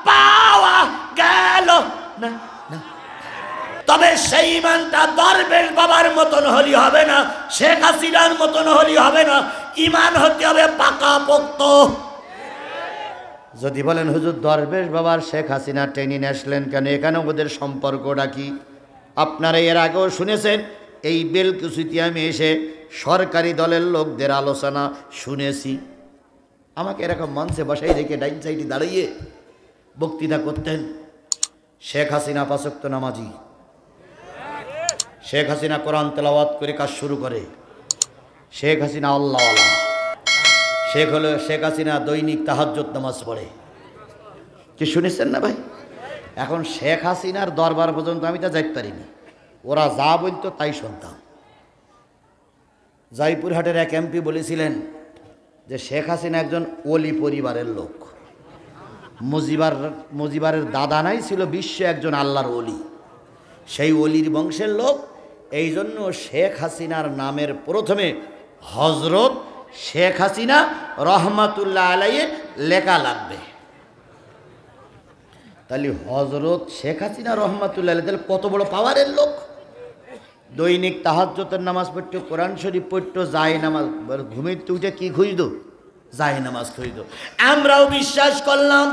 পাওয়া গেল না। তবে সেই ইমানটা দরবেশ বাবার মতন হলি হবে না, শেখ হাসিনার মতন হলি হবে না, ইমান হতে হবে পাকাপোক্ত। যদি বলেন হুজুর দরবেশ বাবার শেখ হাসিনা টেনে আসলেন কেন, এখানে ওদের সম্পর্কটা কি? আপনারা এর আগেও শুনেছেন, এই বেলকুচিতে আমি এসে সরকারি দলের লোকদের আলোচনা শুনেছি। আমাকে এরকম মঞ্চে বসাই রেখে ডাইন সাইডে দাঁড়িয়ে বক্তৃতা করতেন। শেখ হাসিনা ৫ ওয়াক্ত নামাজি, শেখ হাসিনা কোরআন তেলাওয়াত করে কাজ শুরু করে, শেখ হাসিনা আল্লাহওয়ালা, শেখ হাসিনা দৈনিক তাহাজ্জুদ নামাজ পড়ে। কি শুনেছেন না ভাই? এখন শেখ হাসিনার দরবার পর্যন্ত আমি তা যাইতে পারিনি, ওরা যা বলতো তাই শুনতাম। জয়পুরহাটের এক এমপি বলেছিলেন যে শেখ হাসিনা একজন ওলি পরিবারের লোক, মুজিবারের দাদা নাই ছিল বিশ্ব একজন আল্লাহর ওলি, সেই ওলির বংশের লোক। এই জন্য শেখ হাসিনার নামের প্রথমে হজরত শেখ হাসিনা রহমাতুল্লাহ আলাইহি লেখা লাগবে। তাহলে হজরত শেখ হাসিনা রহমাতুল্লাহ আলাইহি তাহলে কত বড় পাওয়ারের লোক। দৈনিক তাহাজ্জুদের নামাজ পড়তো, কোরআন শরীফ পড়তো, যায় নামাজ, ঘুমিয়ে উঠে কি খুঁজত? যায় নামাজ খুঁজত। আমরাও বিশ্বাস করলাম।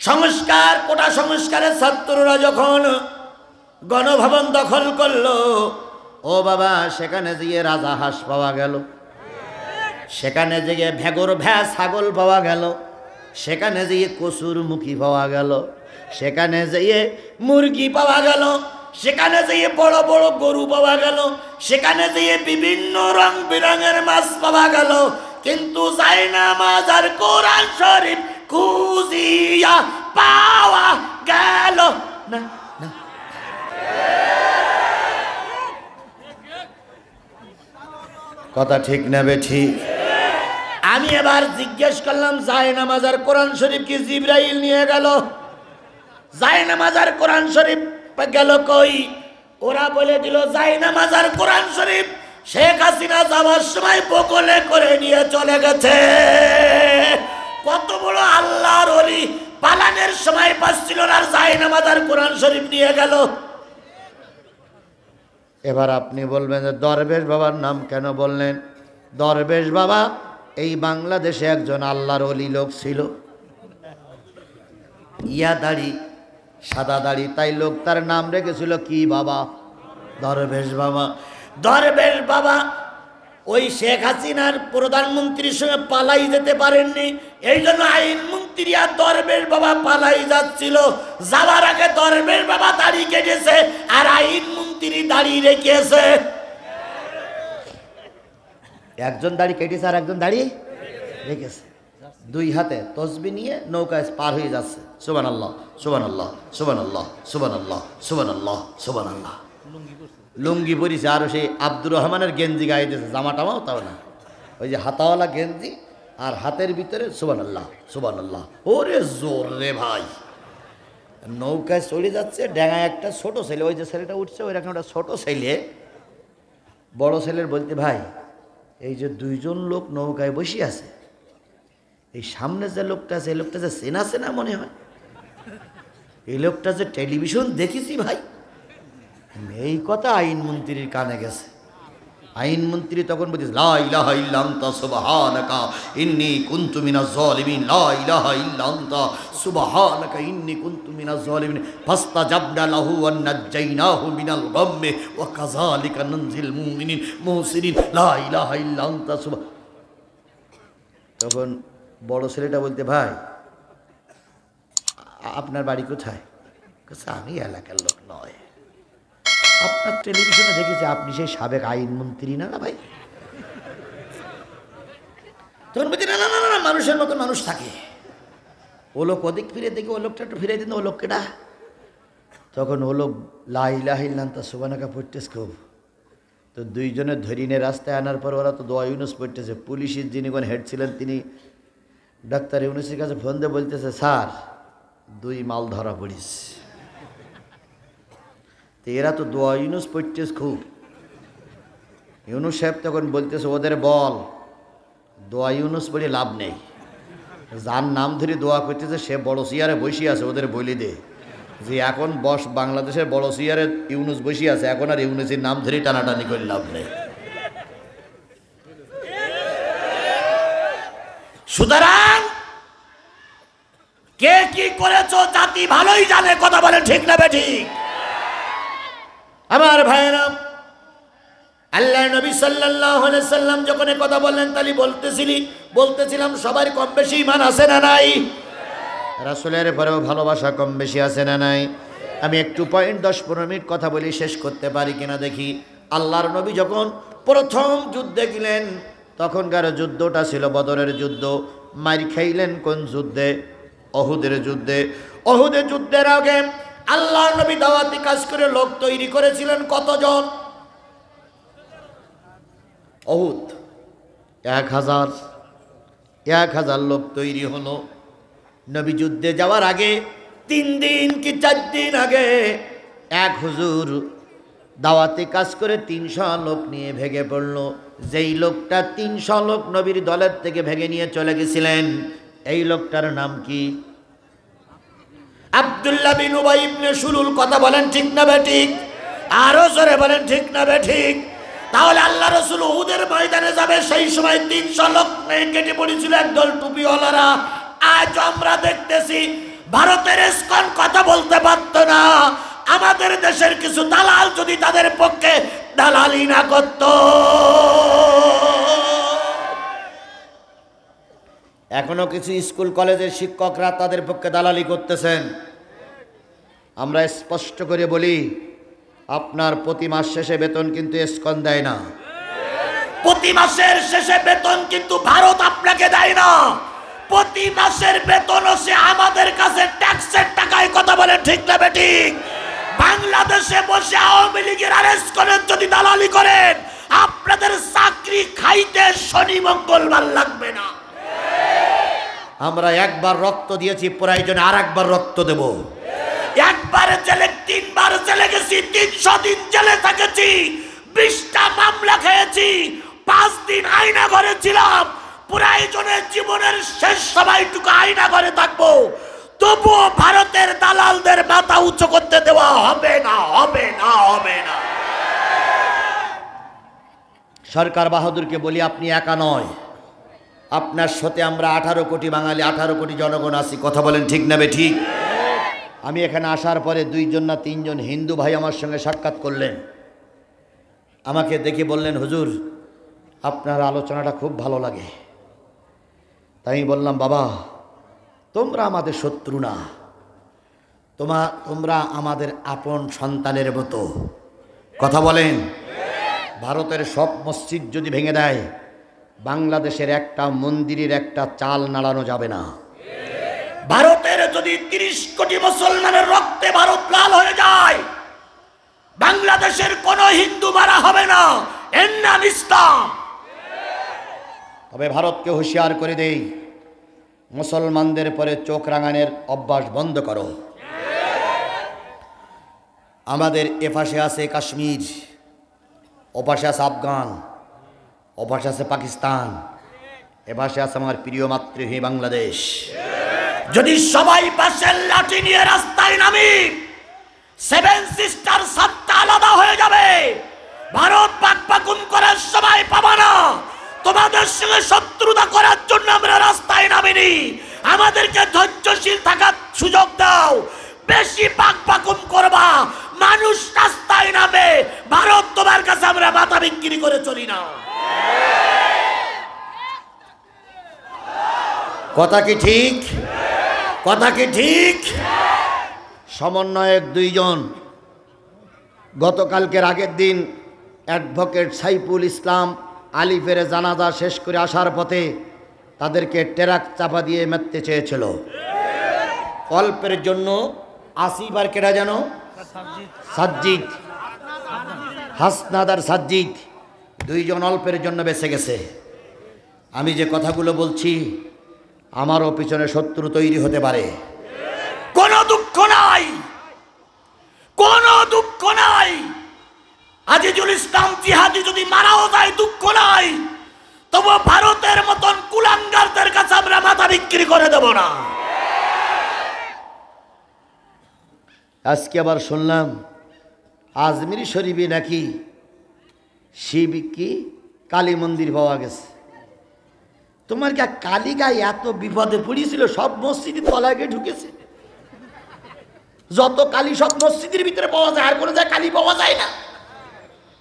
সংস্কার, কোটা সংস্কারের ছাত্ররা যখন গণভবন দখল করলো, ও বাবা সেখানে গিয়ে রাজা হাঁস পাওয়া গেল, সেখানে গিয়ে ভেগর ভ্যা ছাগল পাওয়া গেল, সেখানে গিয়ে কচুর মুখী পাওয়া গেল, সেখানে গিয়ে মুরগি পাওয়া গেল, সেখানে গিয়ে বড় বড় গরু পাওয়া গেল, সেখানে গিয়ে বিভিন্ন রং বেরঙের মাছ পাওয়া গেল। কিন্তু জায়নামাজ আর কোরআন শরীফ খুঁজিয়া পাওয়া গেল না। কথা ঠিক না বেঠিক? আমি এবার জিজ্ঞেস করলাম জায়নামাজ আর কোরআন শরীফ কি জিবরাইল নিয়ে গেল? জায়নামাজ আর কোরআন শরীফ গেল কই? ওরা বলে দিল জায়নামাজ আর কোরআন শরীফ শেখ হাসিনা যাওয়ার সময় বগলে করে নিয়ে চলে গেছে। কত বড় আল্লাহর ওলি, পালানের সময় পাচ্ছিল না, আর জায়নামাজ আর কোরআন শরীফ নিয়ে গেল। এবার আপনি বলবেন যে দরবেশ বাবার নাম কেন বললেন? দরবেশ বাবা এই বাংলাদেশে একজন আল্লাহর ওলি লোক ছিল, ইয়া দাড়ি, সাদা দাড়ি, তাই লোক তার নাম রেখেছিল কি বাবা? দরবেশ বাবা। দরবেশ বাবা ওই শেখ হাসিনার প্রধানমন্ত্রীর সঙ্গে পালাই যেতে পারেননি, এই জন্য আইনমন্ত্রী আর দরবেশ বাবা পালাই যাচ্ছিল। যাওয়ার আগে দরবেশ বাবা দাড়ি কেটেছে আর আইনমন্ত্রী দাড়ি রেখেছে। একজন দাড়ি কেটেছে আর একজন দাড়ি রেখেছে, দুই হাতে তসবি নিয়ে নৌকায় পার হয়ে যাচ্ছে। সুবহানাল্লাহ, সুবহানাল্লাহ, সুবহানাল্লাহ, সুবহানাল্লাহ, সুবহানাল্লাহ, সুবহানাল্লাহ। লুঙ্গি পরিছে, আর সেই আব্দুর রহমানের গেঞ্জি গায়ে দিয়েছে, জামাটাও তাও না, ওই যে হাতাওয়ালা গেঞ্জি আর হাতের ভিতরে সুবহানাল্লাহ, সুবহানাল্লাহ। ওরে জোর রে ভাই, নৌকায় চলে যাচ্ছে, ডেঙায় একটা ছোট ছেলে, ওই যে ছেলেটা উঠছে ওই রকম একটা ছোট ছেলে, বড় ছেলের বলতে ভাই এই যে দুইজন লোক নৌকায় বসে আছে, এই সামনে যে লোকটা আছে এই লোকটা যে চেনা চেনা মনে হয়, এই লোকটা যে টেলিভিশন দেখেছি ভাই। এই কথা আইনমন্ত্রীর কানে গেছে। আইনমন্ত্রী তখন বলতেছে লা ইলাহা ইল্লা আনতা সুবহানাকা ইন্নী কুনতু মিনাজ জালিমিন, লা ইলাহা ইল্লা আনতা সুবহানাকা ইন্নী কুনতু মিনাজ জালিমিন, ফাস্তাজাবনা লাহু ওয়া নাজ্জাইনাহু মিনাল গাম্মি ওয়া কাযালিকা নানজিল মুহসিনিন, লা ইলাহা ইল্লা আনতা সুবহান। তখন বড় ছেলেটা বলতে ভাই আপনার বাড়ি কোথায়? আমি এলাকার লোক নয়, আপনার টেলিভিশনে দেখেছি আপনি সেই সাবেক আইনমন্ত্রী না না ভাই। তখন বলছি না না না না, মানুষের মতো মানুষ থাকে। ও লোক ওদিক ফিরে দেখে ও লোকটা একটু ফিরে দিন, ও লোককেটা। তখন ও লোক লা ইলাহা ইল্লা আনতা সুবহানাকা পড়তেছে খুব। তো দুইজনের ধরিনে রাস্তায় আনার পর ওরা তো দোয়া ইউনুস পড়তেছে। পুলিশের যিনি কোন হেড ছিলেন তিনি ডাক্তার ইউনুসের কাছে ফোন দিয়ে বলতেছে স্যার 2 মাল ধরা পড়িস। তো এরা তো দোয়া ইউনুস পড়তেছে খুব। ইউনুস সাহেব তখন বলতেছে ওদের বল দোয়া ইউনুস পড়ে লাভ নেই, যার নাম ধরে দোয়া করতেছে সে বড় চেয়ারে বসে আছে, ওদের বলি দে যে এখন বাংলাদেশের বড় চেয়ারে ইউনুস বসে আছে, এখন আর ইউনুসের নাম ধরে টানাটানি করে লাভ নেই। সুতরাং কে কি করেছো জাতি ভালোই জানে, কথা বলে ঠিক না বেঠিক? আমার ভাইয়েরা, আল্লাহ নবী সাল্লাল্লাহু আলাইহি সাল্লাম যখন কথা বললেন তালি বলতেছিলাম সবার কম বেশি ঈমান আছে না নাই? রাসূলের পরেও ভালোবাসা কম বেশি আছে না নাই? আমি একটু পয়েন্ট 10-15 মিনিট কথা বলি, শেষ করতে পারি কিনা দেখি। আল্লাহর নবী যখন প্রথম যুদ্ধে গেলেন, তখনকার যুদ্ধটা ছিল বদরের যুদ্ধ। মার খাইলেন কোন যুদ্ধে? অহুদের যুদ্ধে। অহুদের যুদ্ধের আগে আল্লাহর নবী দাওয়াতি কাজ করে লোক তৈরি করেছিলেন কতজন? অহুদ 1000 লোক তৈরি হলো। নবী যুদ্ধে যাওয়ার আগে 3 দিন কি 4 দিন আগে এক হুজুর দাওয়াতি কাজ করে 300 লোক নিয়ে ভেগে পড়ল। যেই লোকটা 300 লোক নবীর দলের থেকে ভেগে নিয়ে চলে গেছিলেন, এই লোকটার নাম কি? আব্দুল্লাহ বিন উবাই ইবনে সুলুল। কথা বলেন ঠিক না বেঠিক? আরো জোরে বলেন ঠিক না বেঠিক? তাহলে আল্লাহ রাসূল উহুদের ময়দানে যাবে, সেই সময় 300 লোক নিয়ে কেটে পড়েছিল একদল টুপিওয়ালারা। আজ আমরা দেখতেছি ভারতের ইসকন কথা বলতে পারতো না, আমাদের দেশের কিছু দালাল যদি তাদের পক্ষে দালালি না করত। এখনো কিছু স্কুল কলেজের শিক্ষকরা তাদের পক্ষে দালালি করতেছেন। আমরা স্পষ্ট করে বলি, আপনার প্রতি মাস শেষে বেতন কিন্তু ইসকন দেয় না। প্রতি মাসের শেষে বেতন কিন্তু ভারত আপনাকে দেয় না। প্রতি মাসের বেতন সে আমাদের কাছে ট্যাক্সের টাকায়। কথা বলে ঠিক না বেঠিক? বাংলাদেশে বসে আওয়ামী লীগের আর ইসকনের যদি দালালি করেন, আপনাদের চাকরি খাইতে শনি মঙ্গলবার লাগবে না। আমরা একবার রক্ত দিয়েছি, প্রয়োজনে আর একবার রক্ত দেব। একবার জেলে 3 বার জেলে গেছি, 300 দিন জেলে থেকেছি, 20টা মামলা খেয়েছি, 5 দিন আয়না ঘরে ছিলাম। প্রয়োজনে জীবনের শেষ সময়টুকু আয়না ঘরে থাকবো, তবুও ভারতের দালালদের মাথা উঁচু করতে দেওয়া হবে না, হবে না, হবে না। সরকার বাহাদুরকে বলি, আপনি একা নয়, আপনার সাথে আমরা 18 কোটি বাঙালি, 18 কোটি জনগণ আছি। কথা বলেন ঠিক না বেঠিক? আমি এখানে আসার পরে 2 জন না 3 জন হিন্দু ভাই আমার সঙ্গে সাক্ষাৎ করলেন। আমাকে দেখে বললেন, হুজুর আপনার আলোচনাটা খুব ভালো লাগে। তাই আমি বললাম, বাবা তোমরা আমাদের শত্রু না, তোমরা আমাদের আপন সন্তানের মতো। কথা বলেন। ভারতের সব মসজিদ যদি ভেঙে দেয়, বাংলাদেশের একটা মন্দিরের একটা চাল নাড়ানো যাবে না। ভারতের যদি 30 কোটি মুসলমানের রক্তে ভারত লাল হয়ে যায়, বাংলাদেশের কোন হিন্দু মারা হবে না, এর নাম ইসলাম। তবে ভারতকে হুঁশিয়ার করে দেই, মুসলমানদের পরে চোখ রাঙানোর অভ্যাস বন্ধ করো। আমাদের এপাশে আছে কাশ্মীর, ওপাশে আছে আফগান, ওপাশে আছে পাকিস্তান, এপাশে আছে আমার প্রিয় মাতৃভূমি বাংলাদেশ। যদি সবাই পাশের লাঠি নিয়ে রাস্তায় নামি, 7 সিস্টার 7টা আলাদা হয়ে যাবে। ভারত পাকপাকুম করার সময় পাবা না। তোমাদের সঙ্গে শত্রুতা করার জন্য আমরা রাস্তায় নামিনি। আমাদেরকে ধৈর্যশীল থাকার সুযোগ দাও। বেশি পাকপাকুম করবা, মানুষ রাস্তায় নামে। ভারত তোমার কাছে আমরা মাথা বিক্রি করে চলি না। কথা কি ঠিক? কথা কি ঠিক? সমন্বয়ক 2 জন গতকালকের আগের দিন অ্যাডভোকেট সাইফুল ইসলাম আলিফের জানাজা শেষ করে আসার পথে তাদেরকে ট্রাক চাপা দিয়ে মারতে চেয়েছিল। অল্পের জন্য 80 বার কেটা যেন সাজ্জিদ, হাসনাদ আর সাজ্জিদ 2 জন অল্পের জন্য বেঁচে গেছে। আমি যে কথাগুলো বলছি, আমারও পিছনে শত্রু তৈরি হতে পারে। কোনো দুঃখ নাই, কোনো দুঃখ নাই। আজিজুল ইসলাম জিহাদি যদি মারাও যায় দুঃখ নাই, তবু ভারতের মতন কুলাঙ্গারদের কাছে আমরা মাথা বিক্রি বিক্রি করে দেব না। আজকে আবার শুনলাম আজমির শরীফে নাকি শিব কি কালী মন্দির পাওয়া গেছে। তোমার কি কালীগায় এত বিপদে পড়েছিল, সব মসজিদের তলায় গিয়ে ঢুকেছে। যত কালী সব মসজিদের ভিতরে পাওয়া যায়, আর কোনো জায়গায় কালী পাওয়া যায় না।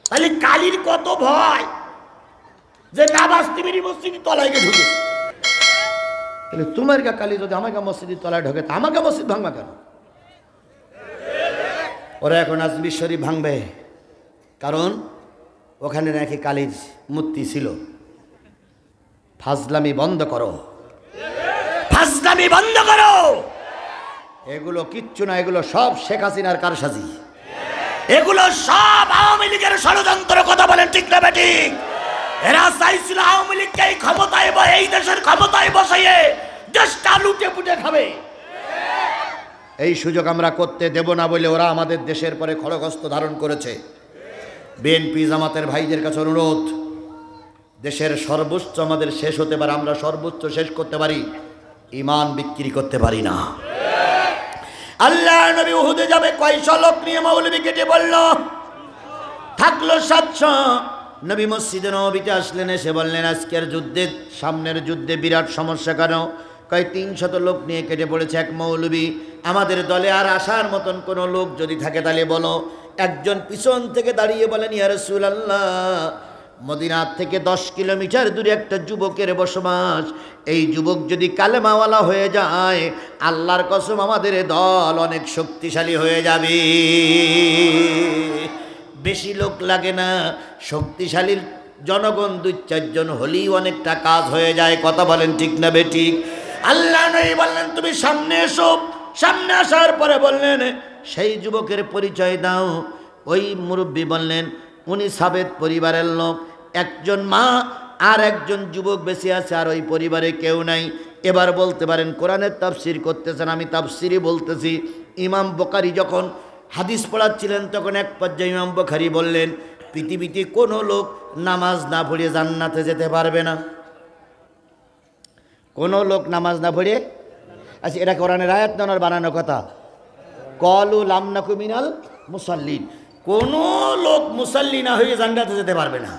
তাহলে কালীর কত ভয় যে নামাজ তিমিরি মসজিদের তলায় গিয়ে ঢুকে। তাহলে তোমার গা কালী যদি আমাকে মসজিদের তলায় ঢোকে, তা আমাকে মসজিদ ভাঙবা কেন? ওরা এখন আজমির শরীফ ভাঙবে, কারণ ওখানে নাকি কালীর মূর্তি ছিল। ফাজলামি বন্ধ করো, ফাজলামি বন্ধ করো। এগুলো কিচ্ছু না, এগুলো সব শেখ হাসিনার কারসাজি, এগুলো সব আওয়ামী লীগের ষড়যন্ত্র। কথা বলেন ঠিক না বেঠিক? এরা চাইছিল আওয়ামী লীগকে এই ক্ষমতায় বা এই দেশের ক্ষমতায় বসাইয়ে দেশটা লুটে পুটে খাবে। এই সুযোগ আমরা করতে দেব না বলে ওরা আমাদের দেশের পরে খড়গস্ত ধারণ করেছে। বিএনপি জামাতের ভাইদের কাছে অনুরোধ, দেশের সর্বোচ্চ আমাদের শেষ হতে পারে, আমরা সর্বোচ্চ শেষ করতে পারি, ঈমান বিক্রি করতে পারি না। আল্লাহ নবী উহুদে যাবে কয়শো লোক নিয়ে, মৌলবী কেটে বলল থাকলো 700। নবী মসজিদে নববীতে আসলেন, এসে বললেন আজকের যুদ্ধে, সামনের যুদ্ধে বিরাট সমস্যা। কেন? কয় 300 লোক নিয়ে কেটে পড়েছে। এক মৌলবী, আমাদের দলে আর আসার মতন কোনো লোক যদি থাকে তাহলে বলো। একজন পিছন থেকে দাঁড়িয়ে বলেন ইয়া রাসূলুল্লাহ, মদিনার থেকে 10 কিলোমিটার দূরে একটা যুবকের বসবাস। এই যুবক যদি কালেমাওয়ালা হয়ে যায়, আল্লাহর কসম আমাদের দল অনেক শক্তিশালী হয়ে যাবে। বেশি লোক লাগে না, শক্তিশালী জনগণ 2-4 জন হলেই অনেকটা কাজ হয়ে যায়। কথা বলেন ঠিক না বেঠিক? আল্লাহ নবী বললেন তুমি সামনে এসো। সামনে আসার পরে বললেন সেই যুবকের পরিচয় দাও। ওই মুরব্বী বললেন উনি সাবেত পরিবারের লোক, একজন মা আর একজন যুবক বেঁচে আছে, আর ওই পরিবারে কেউ নাই। এবার বলতে পারেন কোরআনের তাফসির করতেছেন, আমি তাফসিরই বলতেছি। ইমাম বুখারী যখন হাদিস পড়াচ্ছিলেন তখন এক পর্যায়ে ইমাম বুখারী বললেন পৃথিবীতে কোনো লোক নামাজ না পড়ে জান্নাতে যেতে পারবে না। কোনো লোক নামাজ না পড়ে, আচ্ছা এটা কোরআনের আয়াত না ওনার বানানো কথা? কলু লাম নাকু মিনাল মুসাল্লিন, কোনো লোক মুসাল্লি না হয়ে জান্নাতে যেতে পারবে না।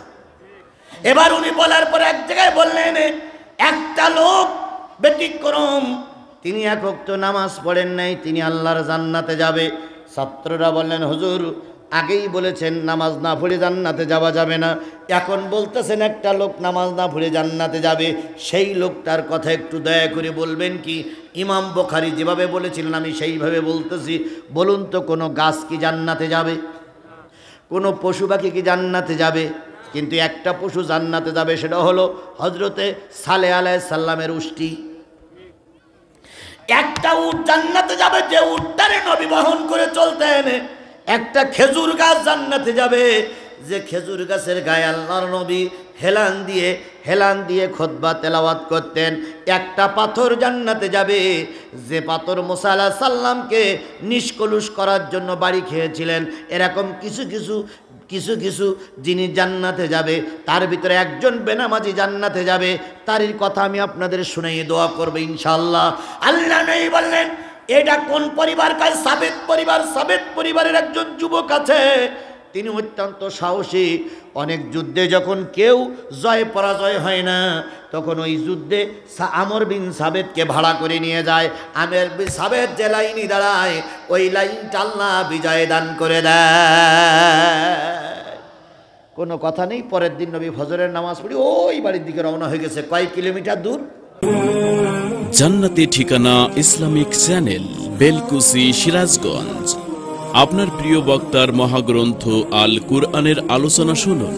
এবার উনি বলার পর এক জায়গায় বললেন একটা লোক ব্যতিক্রম, তিনি এক ওয়াক্ত নামাজ পড়েন নাই, তিনি আল্লাহর জান্নাতে যাবে। ছাত্ররা বললেন হুজুর আগেই বলেছেন নামাজ না পড়ে জান্নাতে যাওয়া যাবে না, এখন বলতেছেন একটা লোক নামাজ না পড়ে জান্নাতে যাবে। সেই লোকটার কথা একটু দয়া করে বলবেন কি? ইমাম বুখারী যেভাবে বলেছিলেন আমি সেইভাবে বলতেছি। বলুন তো কোনো গাছ কি জান্নাতে যাবে? কোনো পশু পাখি কি জান্নাতে যাবে? কিন্তু একটা পশু জান্নাতে যাবে, সেটা হলো হযরতে সালেহ আলাইহিস সালামের উষ্টি। একটা উট জান্নাতে যাবে, যে উটটারে নবী বহন করে চলতেন। একটা খেজুর গাছ জান্নাতে যাবে, যে খেজুর গাছের গায়ে আল্লাহর নবী হেলান দিয়ে খুতবা তেলাওয়াত করতেন। একটা পাথর জান্নাতে যাবে, যে পাথর মুসা আলাইহিস সালামকে নিষ্কলুষ করার জন্য বাড়ি খেয়েছিলেন। এরকম কিছু কিছু যিনি জান্নাতে যাবে, তার ভিতরে একজন বেনামাজি জান্নাতে যাবে। তারই কথা আমি আপনাদের শুনিয়ে দোয়া করব ইনশাআল্লাহ। আল্লাহ নবী বললেন এটা কোন পরিবার? কাজ সাবেত পরিবার। সাবেত পরিবারের একজন যুবক আছে, তিনি অত্যন্ত সাহসী। অনেক যুদ্ধে যখন কেউ জয় পরাজয় হয় না, তখন ওই যুদ্ধে আমর বিন সাবেতকে ভাড়া করে নিয়ে যায়। আমর বিন সাবেত যে লাইনে দাঁড়ায়, ওই লাইনটা আল্লাহ বিজয় দান করে দেয়। কোনো কথা নেই। পরের দিন নবী ফজরের নামাজ পড়ি ওই বাড়ির দিকে রওনা হয়ে গেছে। কয় কিলোমিটার দূর? জান্নাতি ঠিকানা ইসলামিক চ্যানেল, বেলকুচি, সিরাজগঞ্জ। আপনার প্রিয় বক্তার মহাগ্রন্থ আল কুরআনের আলোচনা শুনুন।